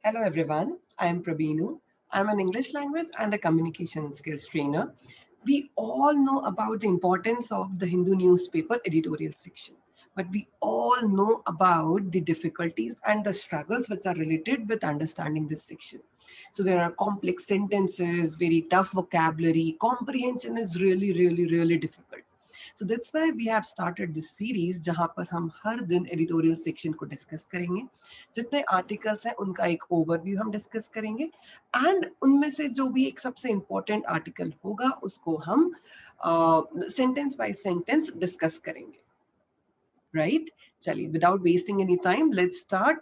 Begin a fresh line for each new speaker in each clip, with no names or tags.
Hello everyone, I am Prabinu. I am an English language and a communication skills trainer. We all know about the importance of the Hindu newspaper editorial section, but we all know about the difficulties and the struggles which are related with understanding this section. So there are complex sentences, very tough vocabulary, comprehension is really difficult. So that's why we have started this series जहाँ पर हम हर दिन editorial section को discuss करेंगे. जितने articles हैं उनका एक overview हम discuss करेंगे and उनमें से जो भी एक सबसे important article होगा उसको हम sentence by sentence discuss करेंगे. Right? चलिए, without wasting any time, let's start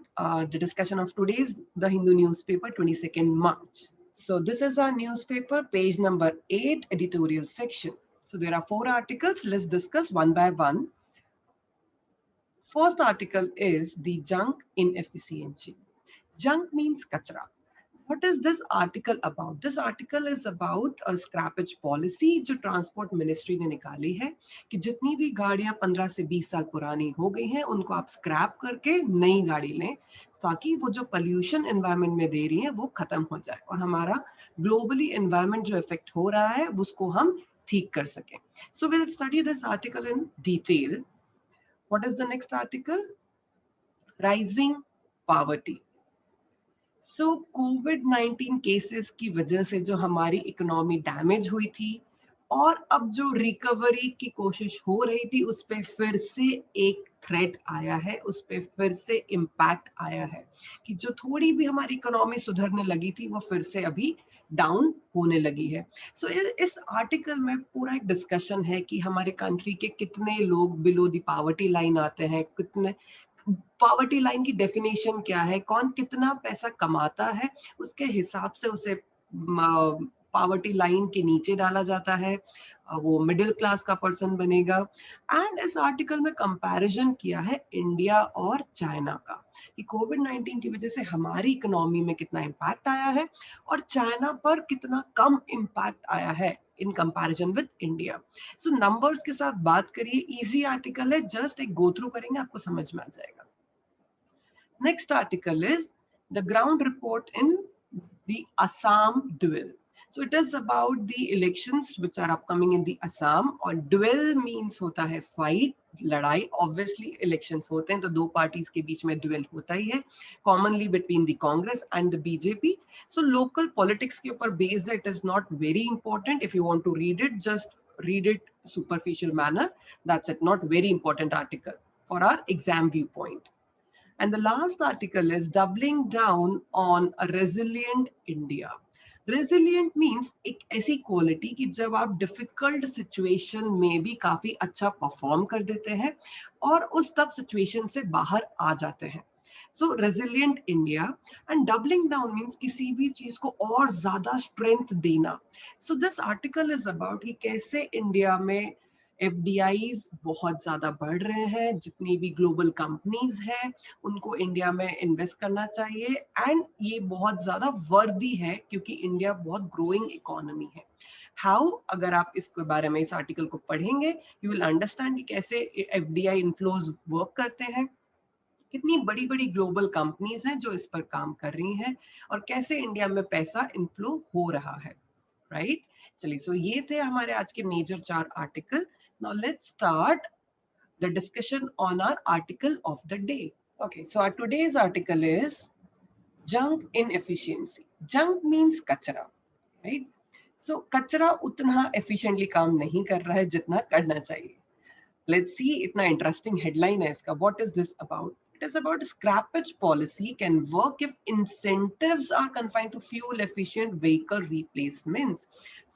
the discussion of today's The Hindu newspaper, 22nd March. So this is our newspaper, page number 8, editorial section. So there are 4 articles. Let's discuss one by one. First article is the junk inefficiency. Junk means kachra. What is this article about? This article is about a scrappage policy जो transport ministry ने निकाली है कि जितनी भी गाड़ियां 15 से 20 साल पुरानी हो गई हैं उनको आप स्क्रैप करके नई गाड़ी लें ताकि वो जो पोल्यूशन एनवायरनमेंट में दे रही है वो खत्म हो जाए और हमारा ग्लोबली एनवायरनमेंट जो इफेक्ट हो रहा है उसको हम ठीक कर सकें. So we'll study this article in detail. What is the next article? Rising poverty. So covid cases की वजह से जो हमारी इकोनॉमी डैमेज हुई थी और अब जो रिकवरी की कोशिश हो रही थी उस पे फिर से एक थ्रेट आया है, उस पे फिर से इम्पैक्ट आया है कि जो थोड़ी भी हमारी इकोनॉमी सुधरने लगी थी वो फिर से अभी डाउन होने लगी है. सो इस आर्टिकल में पूरा एक डिस्कशन है कि हमारे कंट्री के कितने लोग बिलो द पॉवर्टी लाइन आते हैं, कितने पॉवर्टी लाइन की डेफिनेशन क्या है, कौन कितना पैसा कमाता है, उसके हिसाब से उसे पॉवर्टी लाइन के नीचे डाला जाता है, वो मिडिल क्लास का पर्सन बनेगा. एंड इस आर्टिकल में कंपैरिजन किया है इंडिया और चाइना का कि कोविड-19 की वजह से हमारी इकोनॉमी में कितना इम्पैक्ट आया है और चाइना पर कितना कम इम्पैक्ट आया है in comparison with India. So numbers के साथ बात करिए, इजी आर्टिकल है, जस्ट एक गो थ्रू करेंगे आपको समझ में आ जाएगा. Next article is the ground report in the Assam duel. So it is about the elections which are upcoming in the Assam. और duel means होता है fight, लड़ाई. Obviously elections होते हैं तो दो parties के बीच में duel होता ही है, commonly between the Congress and the BJP. So local politics के ऊपर based है, it is not very important. If you want to read it, just read it superficial manner. That's it, not very important article for our exam viewpoint. And the last article is doubling down on a resilient India. Resilient means एक ऐसी quality कि जब आप difficult situation में भी काफी अच्छा perform कर देते हैं और उस टफ सिचुएशन से बाहर आ जाते हैं. So resilient India. And doubling down means किसी भी चीज को और ज्यादा स्ट्रेंथ देना. So this article is about कि कैसे इंडिया में FDIs बहुत ज्यादा बढ़ रहे हैं, जितनी भी ग्लोबल कंपनीज हैं उनको इंडिया में इन्वेस्ट करना चाहिए एंड ये बहुत ज्यादा वर्दी है क्योंकि इंडिया बहुत ग्रोइंग इकोनॉमी है. हाउ, अगर आप इसके बारे में इस आर्टिकल को पढ़ेंगे यू विल अंडरस्टैंड कि कैसे FDI इनफ्लोज वर्क करते हैं, कितनी बड़ी बड़ी ग्लोबल कंपनीज हैं जो इस पर काम कर रही हैं और कैसे इंडिया में पैसा इनफ्लो हो रहा है. राइट? चलिए, सो ये थे हमारे आज के major 4 article. Now let's start the discussion on our article of the day. Okay, so our today's article is junk inefficiency. Junk means kachra, right? So kachra उतना efficiently काम नहीं कर रहा है जितना करना चाहिए. Let's see, इतना interesting headline है इसका. What is this about? It is about scrappage policy can work if incentives are confined to fuel efficient vehicle replacements.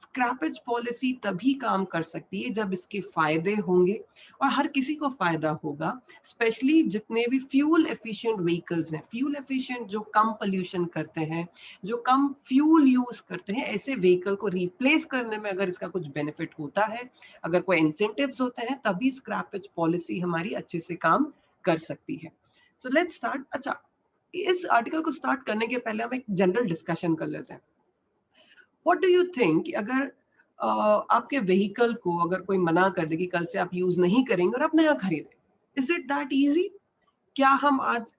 Scrappage policy तभी काम कर सकती है जब इसके फायदे होंगे और हर किसी को फायदा होगा, स्पेशली जितने भी फ्यूल एफिशिएंट व्हीकल्स हैं. फ्यूल एफिशिएंट जो कम पोल्यूशन करते हैं, जो कम फ्यूल यूज करते हैं, ऐसे व्हीकल को रिप्लेस करने में अगर इसका कुछ बेनिफिट होता है, अगर कोई इंसेंटिव्स होते हैं, तभी स्क्रैपेज पॉलिसी हमारी अच्छे से काम कर सकती है. So let's start. अच्छा, इस आर्टिकल को स्टार्ट करने के पहले हम एक जनरल डिस्कशन कर लेते हैं. व्हाट डू यू थिंक, अगर आपके व्हीकल को अगर कोई मना कर दे कि कल से आप यूज नहीं करेंगे और आप नया खरीदें, इज इट दैट इजी? क्या हम आज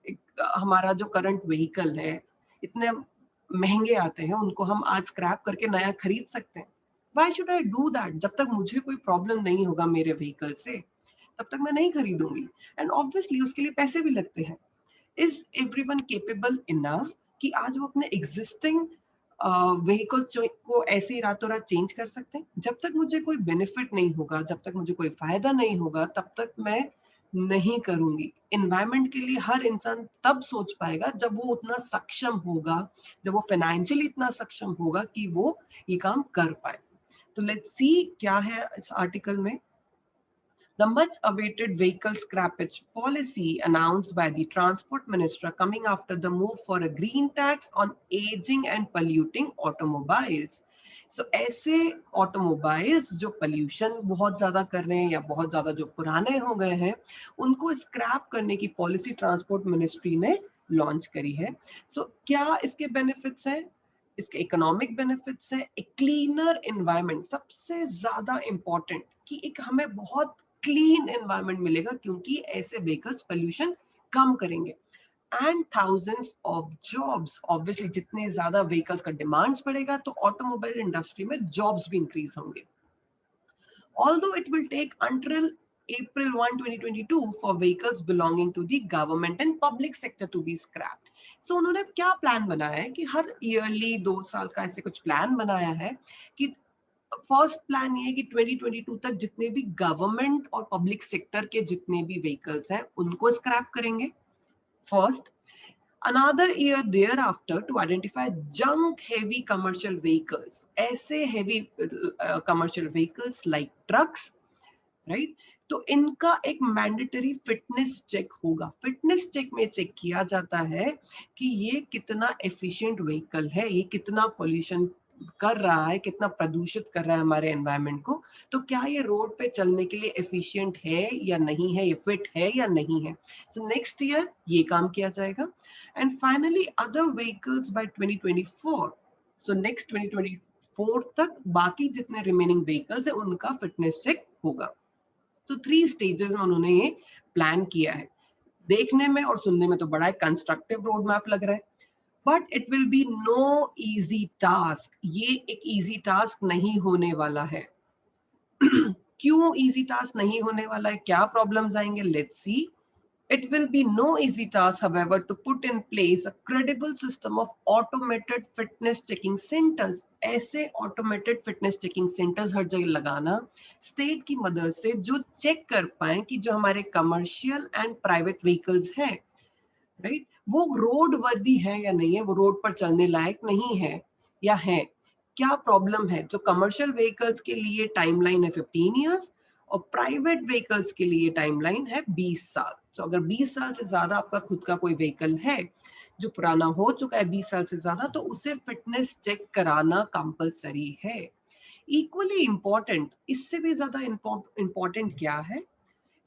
हमारा जो करंट व्हीकल है इतने महंगे आते हैं, उनको हम आज स्क्रैप करके नया खरीद सकते हैं। Why should I do that? जब तक मुझे कोई प्रॉब्लम नहीं होगा मेरे व्हीकल से, तब तक मैं नहीं खरीदूंगी। एंड ऑब्वियसली उसके लिए पैसे भी लगते हैं। इज एवरीवन केपेबल इनफ कि आज वो अपने एग्जिस्टिंग व्हीकल को ऐसे ही रातों रात चेंज कर सकते हैं? जब तक मुझे कोई बेनिफिट नहीं होगा, जब तक मुझे कोई फायदा नहीं होगा, तब तक मैं नहीं करूंगी। एनवायरमेंट के लिए हर इंसान तब सोच पाएगा जब वो उतना सक्षम होगा, जब वो फाइनेंशियली इतना सक्षम होगा कि वो ये काम कर पाए। तो लेट्स सी क्या है इस आर्टिकल में। The much awaited vehicle scrappage policy announced by the Transport Minister coming after the move for a green tax on aging and polluting automobiles. So ऐसे ऑटोमोबाइल्स जो पोल्यूशन बहुत ज्यादा कर रहे हैं या बहुत ज्यादा जो पुराने हो गए हैं, उनको स्क्रैप करने की पॉलिसी ट्रांसपोर्ट मिनिस्ट्री ने लॉन्च करी है। सो क्या इसके बेनिफिट्स हैं? इसके इकोनॉमिक बेनिफिट्स हैं, एक क्लीनर एनवायरनमेंट, सबसे ज्यादा इंपॉर्टेंट कि एक हमें बहुत क्लीन एनवायरनमेंट मिलेगा क्योंकि ऐसे व्हीकल्स पोल्यूशन कम करेंगे। And thousands of jobs, obviously जितने ज्यादा व्हीकल्स का डिमांड्स बढ़ेगा तो ऑटोमोबाइल इंडस्ट्री में जॉब्स भी इंक्रीज होंगे। Although it will take until April 1, 2022 for vehicles belonging to the government and public sector to be scrapped. So उन्होंने क्या प्लान बनाया है कि हर ईयरली 2 साल का ऐसे कुछ प्लान बनाया है कि फर्स्ट प्लान ये है कि 2022 तक जितने भी गवर्नमेंट और पब्लिक सेक्टर के जितने भी व्हीकल्स हैं उनको स्क्रैप करेंगे first. Another year thereafter to identify junk heavy commercial vehicles, ऐसे heavy commercial vehicles like trucks, right? तो इनका एक मैंडेटरी फिटनेस चेक होगा। फिटनेस चेक में चेक किया जाता है कि ये कितना एफिशिएंट व्हीकल है, ये कितना पोल्यूशन कर रहा है, कितना प्रदूषित कर रहा है हमारे एनवायरनमेंट को, तो क्या ये रोड पे चलने के लिए एफिशिएंट है या नहीं है, ये फिट है या नहीं है। सो नेक्स्ट ईयर ये काम किया जाएगा। And finally other vehicles by 2024, so next 2024 तक बाकी जितने रिमेनिंग व्हीकल्स है उनका फिटनेस चेक होगा। तो 3 स्टेजेस में उन्होंने ये प्लान किया है। देखने में और सुनने में तो बड़ा एक कंस्ट्रक्टिव रोड मैप लग रहा है, but it will be no easy task. ये एक इजी टास्क नहीं होने वाला है। क्यों इजी टास्क नहीं होने वाला है, क्या प्रॉब्लम्स आएंगे, let's see. It will be no easy task, however, to put in place a credible system of automated fitness checking centers. ऐसे automated fitness checking centers हर जगह लगाना स्टेट की मदद से, जो चेक कर पाए कि जो हमारे कमर्शियल एंड प्राइवेट व्हीकल्स हैं, राइट, वो रोड वर्दी है या नहीं है, वो रोड पर चलने लायक नहीं है या है, क्या प्रॉब्लम है। जो कमर्शियल व्हीकल्स के लिए टाइमलाइन है 15 इयर्स और प्राइवेट व्हीकल्स के लिए टाइमलाइन है 20 साल। तो अगर 20 साल से ज्यादा आपका खुद का कोई व्हीकल है जो पुराना हो चुका है 20 साल से ज्यादा, तो उसे फिटनेस चेक कराना कंपलसरी है। इक्वली इंपॉर्टेंट, इससे भी ज्यादा इंपॉर्टेंट क्या है,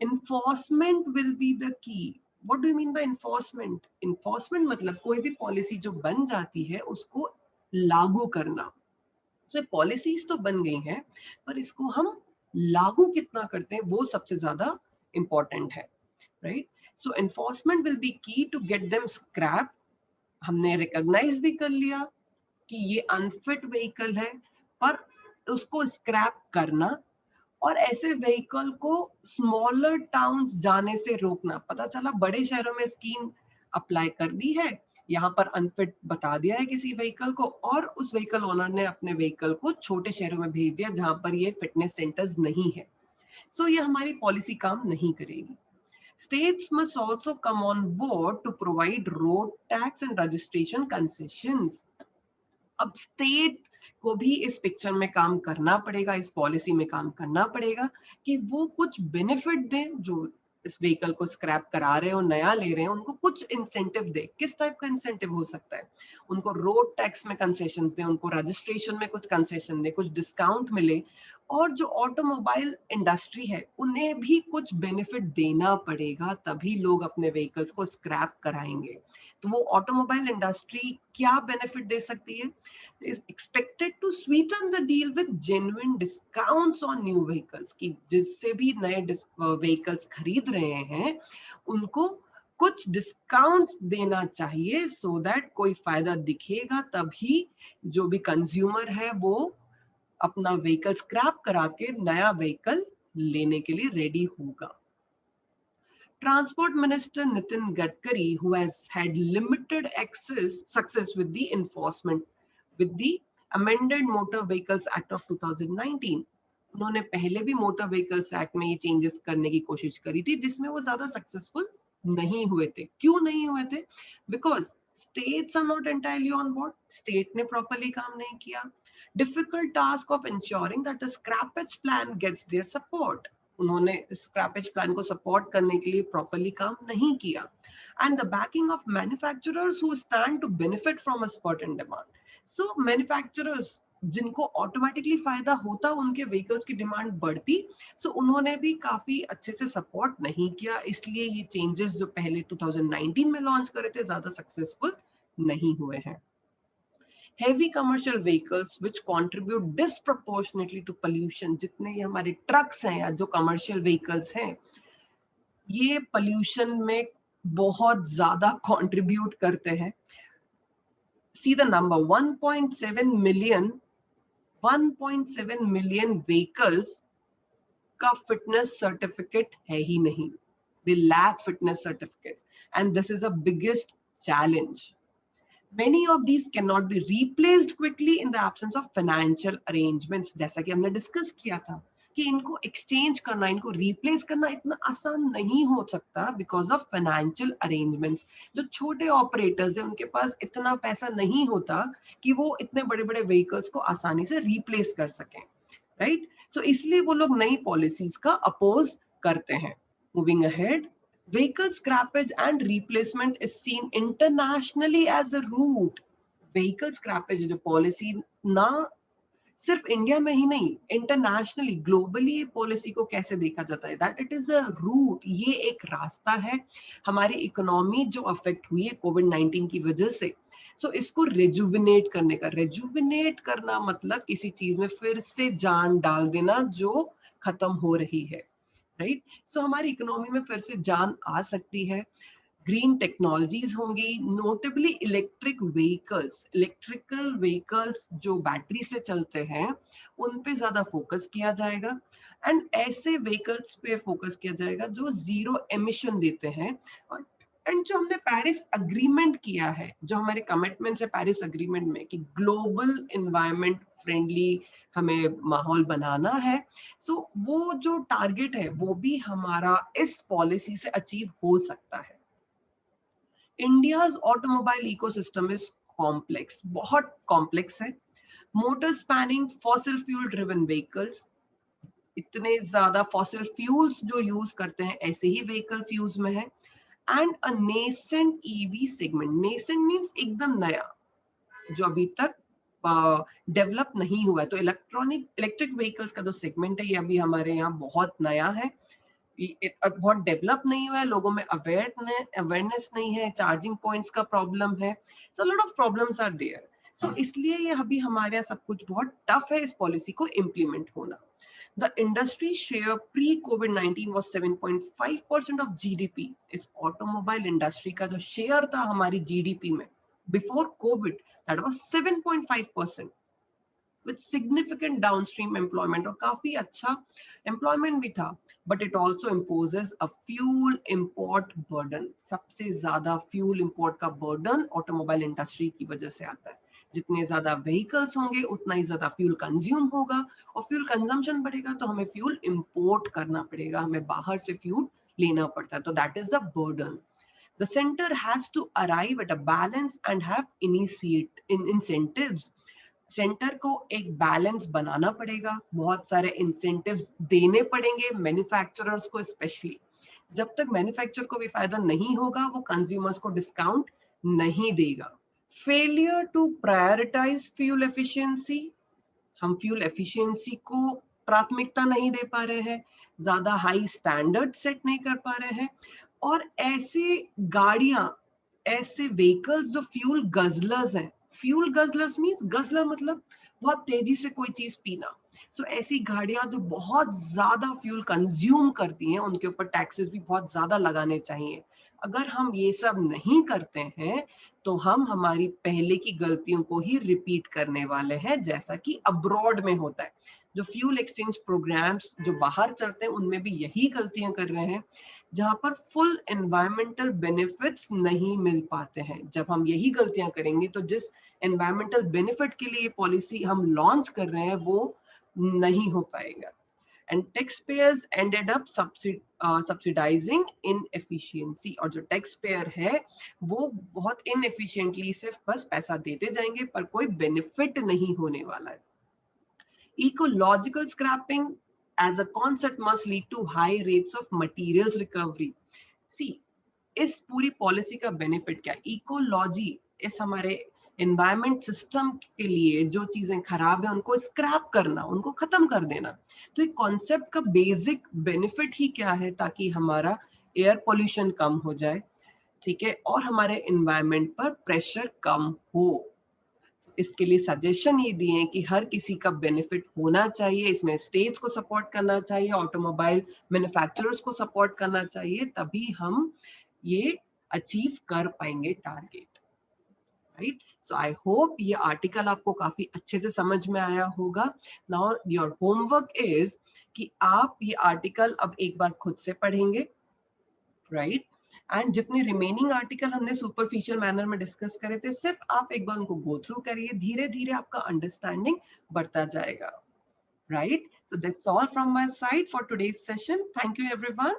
enforcement will be the key. What do you mean by enforcement? Enforcement मतलब कोई भी पॉलिसी जो बन जाती है उसको लागू करना। So पॉलिसीज तो बन गई हैं, पर इसको हम लागू कितना करते हैं वो सबसे ज्यादा इंपॉर्टेंट है, right? So enforcement will be की टू गेट देम स्क्रैप। हमने रिकॉग्नाइज भी कर लिया कि ये अनफिट व्हीकल है, पर उसको स्क्रैप करना और ऐसे व्हीकल को स्मॉलर टाउन्स जाने से रोकना। पता चला बड़े शहरों में स्कीम अप्लाई कर दी है, यहाँ पर अनफिट बता दिया है किसी व्हीकल को, और उस व्हीकल ओनर ने अपने व्हीकल को छोटे शहरों में भेज दिया जहां पर ये फिटनेस सेंटर्स नहीं है। सो ये हमारी पॉलिसी काम नहीं करेगी। States must also come on board to provide road tax and registration concessions. अब स्टेट को भी इस पिक्चर में काम करना पड़ेगा, इस पॉलिसी में काम करना पड़ेगा कि वो कुछ बेनिफिट दें जो इस व्हीकल को स्क्रैप करा रहे हो, नया ले रहे हैं, उनको कुछ इंसेंटिव दे। किस टाइप का इंसेंटिव हो सकता है, उनको रोड टैक्स में कंसेशंस दे, उनको रजिस्ट्रेशन में कुछ कंसेशन दे, कुछ डिस्काउंट मिले, और जो ऑटोमोबाइल इंडस्ट्री है उन्हें भी कुछ बेनिफिट देना पड़ेगा, तभी लोग अपने व्हीकल्स को स्क्रैप कराएंगे। तो वो ऑटोमोबाइल इंडस्ट्री क्या बेनिफिट दे सकती है, is expected to sweeten the deal with genuine discounts on new vehicles, कि जिससे भी नए व्हीकल्स खरीद रहे हैं उनको कुछ डिस्काउंट्स देना चाहिए सो दैट कोई फायदा दिखेगा तभी जो भी कंज्यूमर है वो अपना व्हीकल स्क्रैप करा के नया व्हीकल लेने के लिए रेडी होगा. Transport Minister Nitin Gadkari, who has had limited success with the enforcement with the amended Motor Vehicles Act of 2019, उन्होंने पहले भी मोटर व्हीकल्स एक्ट में ये चेंजेस करने की कोशिश करी थी जिसमें वो ज्यादा सक्सेसफुल नहीं हुए थे. क्यों नहीं हुए थे? Because states are not entirely on board. State ने प्रॉपरली काम नहीं किया. Difficult task of ensuring that the scrappage plan gets their support. उन्होंने स्क्रैपेज प्लान को सपोर्ट करने के लिए प्रॉपरली काम नहीं किया. And the backing of manufacturers who stand to benefit from a spot and demand. So manufacturers जिनको automatically फायदा होता उनके व्हीकल्स की डिमांड बढ़ती, सो उन्होंने भी काफी अच्छे से सपोर्ट नहीं किया. इसलिए ये चेंजेस जो पहले 2019 में लॉन्च करे थे ज्यादा सक्सेसफुल नहीं हुए हैं. Heavy commercial vehicles which contribute disproportionately to pollution, जितने ये हमारे ट्रक्स हैं या जो कमर्शियल व्हीकल्स हैं ये पोल्यूशन में बहुत ज्यादा कंट्रीब्यूट करते हैं. See the number 1.7 million vehicles का fitness certificate है ही नहीं. They lack fitness certificates and this is a biggest challenge. Many of these cannot be replaced quickly in the absence of financial arrangements. जैसा कि हमने discuss किया था कि इनको एक्सचेंज करना, इनको रिप्लेस करना इतना आसान नहीं हो सकता बिकॉज ऑफ फाइनेंशियल अरेंजमेंट्स. जो छोटे ऑपरेटर्स हैं उनके पास इतना पैसा नहीं होता कि वो इतने बड़े बड़े व्हीकल्स को आसानी से रिप्लेस कर सकें, राइट? सो इसलिए वो लोग नई पॉलिसीज का अपोज करते हैं. Moving ahead, vehicle scrappage and replacement is seen internationally as a route. vehicle scrappage जो पॉलिसी ना सिर्फ इंडिया में ही नहीं, इंटरनेशनली ग्लोबली पॉलिसी को कैसे देखा जाता है, that it is a route. ये एक रास्ता है. हमारी इकोनॉमी जो अफेक्ट हुई है कोविड-19 की वजह से, सो इसको रेजुविनेट करने का, रेजुविनेट करना मतलब किसी चीज में फिर से जान डाल देना जो खत्म हो रही है, राइट? सो हमारी इकोनॉमी में फिर से जान आ सकती है. ग्रीन टेक्नोलॉजीज होंगी, notably electric vehicles. Electrical vehicles जो बैटरी से चलते हैं उन पे ज्यादा फोकस किया जाएगा एंड ऐसे व्हीकल्स पे फोकस किया जाएगा जो जीरो एमिशन देते हैं. और एंड जो हमने पेरिस अग्रीमेंट किया है, जो हमारे कमिटमेंट्स है पेरिस अग्रीमेंट में कि ग्लोबल एनवायरनमेंट फ्रेंडली हमें माहौल बनाना है, सो वो जो टारगेट है वो भी हमारा इस पॉलिसी से अचीव हो सकता है. India's automobile ecosystem is complex, बहुत complex है. Motor spanning fossil fuel driven vehicles, इतने ज्यादा fossil fuels जो यूज करते हैं ऐसे ही vehicles यूज में है. And a nascent EV segment. Nascent means एकदम नया, जो अभी तक डेवलप नहीं हुआ है. तो इलेक्ट्रिक व्हीकल्स का जो सेगमेंट है ये अभी हमारे यहाँ बहुत नया है, बहुत डेवलप नहीं हुआ है. लोगों में अवेयरनेस नहीं है, चार्जिंग पॉइंट्स का प्रॉब्लम है, so lot of problems are there. So इसलिए ये अभी हमारे यहाँ सब कुछ बहुत टफ है इस पॉलिसी को इम्प्लीमेंट होना. The industry share pre-COVID-19 was 7.5% of GDP. इस ऑटोमोबाइल इंडस्ट्री का जो शेयर था हमारी जीडीपी में before Covid, that was 7.5%. with significant downstream employment, और काफी अच्छा employment भी था, but it also imposes a fuel import burden. सबसे ज्यादा fuel import का burden ऑटोमोबाइल इंडस्ट्री की वजह से आता है. जितने ज्यादा व्हीकल्स होंगे उतना ही ज्यादा फ्यूल कंज्यूम होगा, और फ्यूल कंजम्पशन बढ़ेगा तो हमें फ्यूल इंपोर्ट करना पड़ेगा, हमें बाहर से फ्यूल लेना पड़ता है. तो that is the burden. The center has to arrive at a balance and have incentives. Centre को एक बैलेंस बनाना पड़ेगा, बहुत सारे इंसेंटिव्स देने पड़ेंगे मैन्युफैक्चरर्स को स्पेशली. जब तक मैन्युफैक्चर को भी फायदा नहीं होगा वो कंज्यूमर्स को डिस्काउंट नहीं देगा. Failure to prioritise fuel efficiency. हम फ्यूल एफिशिएंसी को प्राथमिकता नहीं दे पा रहे हैं, ज्यादा हाई स्टैंडर्ड सेट नहीं कर पा रहे हैं, और ऐसी गाड़ियां, ऐसे व्हीकल्स जो फ्यूल गजलर्स हैं. फ्यूल गजलर्स मींस, गजलर मतलब बहुत तेजी से कोई चीज पीना. सो ऐसी गाड़ियां जो बहुत ज्यादा फ्यूल कंज्यूम करती हैं उनके ऊपर टैक्सेस भी बहुत ज्यादा लगाने चाहिए. अगर हम ये सब नहीं करते हैं तो हम हमारी पहले की गलतियों को ही रिपीट करने वाले हैं, जैसा कि अब्रॉड में होता है। जो फ्यूल एक्सचेंज प्रोग्राम्स जो बाहर चलते हैं उनमें भी यही गलतियां कर रहे हैं, जहां पर फुल एनवायरमेंटल बेनिफिट्स नहीं मिल पाते हैं। जब हम यही गलतियां करेंगे तो जिस एनवायरमेंटल बेनिफिट के लिए पॉलिसी हम लॉन्च कर रहे हैं वो नहीं हो पाएगा। And taxpayers ended up subsidizing inefficiency, और जो टैक्स पेयर है वो बहुत इनएफिशिएंटली सिर्फ बस पैसा देते जाएंगे पर कोई बेनिफिट नहीं होने वाला है। Ecological scrapping as a concept must lead to high rates of materials recovery. See, इस पूरी पॉलिसी का बेनिफिट क्या है? इकोलॉजी, इस हमारे एनवायरमेंट सिस्टम के लिए जो चीजें खराब है उनको स्क्रैप करना, उनको खत्म कर देना। तो एक कॉन्सेप्ट का बेसिक बेनिफिट ही क्या है? ताकि हमारा एयर पोल्यूशन कम हो जाए, ठीक है, और हमारे एनवायरमेंट पर प्रेशर कम हो। इसके लिए सजेशन ये दिए हैं कि हर किसी का बेनिफिट होना चाहिए, इसमें स्टेट्स को सपोर्ट करना चाहिए, ऑटोमोबाइल मैन्युफैक्चरर्स को सपोर्ट करना चाहिए, तभी हम ये अचीव कर पाएंगे target, right. So I hope ये आर्टिकल आपको काफी अच्छे से समझ में आया होगा। नाउ योर होमवर्क इज कि आप ये आर्टिकल अब एक बार खुद से पढ़ेंगे, राइट, एंड जितने रिमेनिंग आर्टिकल हमने सुपरफिशियल मैनर में डिस्कस करे थे सिर्फ आप एक बार उनको गो थ्रू करिए, धीरे धीरे आपका अंडरस्टैंडिंग बढ़ता जाएगा, right. So that's all from my side for today's session. Thank you everyone.